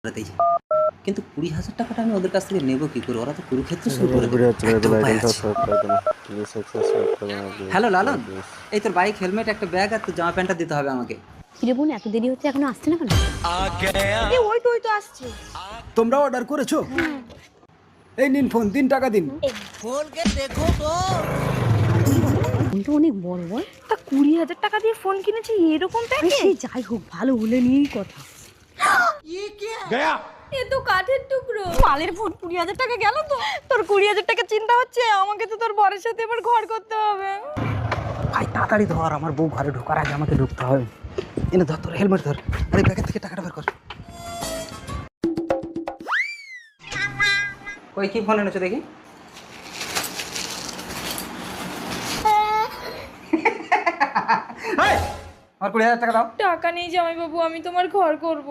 রাতেই। কিন্তু 20,000 টাকাটা আমি ওদের কাছ থেকে নেবো কি করে? ওরা তো কুরুক্ষেত্র শুরু করে দেবে। হ্যালো লালন, এই তোর বাইক, হেলমেট, একটা ব্যাগ আর তোর জামা প্যান্টটা দিতে হবে আমাকে। কিরে বোন, এত দেরি হচ্ছে এখনো আসছে না কেন? ওই তো আসছে। তোমরা অর্ডার করেছো? এই নিন ফোন দিন, টাকা দিন। ফোনটা অনেক বড় বল। তা 20,000 টাকা দিয়ে ফোন কিনেছি, এরকম প্যাকেজ? সেই যাই হোক, ভালো হলে নিয়েই কথা। এ তো কাঠের টুকরো। মালের ফোন 20,000 টাকা গেল তো। তোর 20,000 টাকা চিন্তা হচ্ছে, আমাকে তো তোর বরের সাথে এবার ঘর করতে হবে। ভাই তাড়াতাড়ি ধর, আমার বউ ঘরে ঢোকার আগে আমাকে ঢুকতে হবে। এনে ধর, তোর হেলমেট ধর। আরে ব্যাগের থেকে টাকাটা বের কর। ওই কি ফোন এনেছো দেখি? আমার 20,000 টাকা দাও। টাকা নেই জামাইবাবু, আমি তোমার ঘর করব।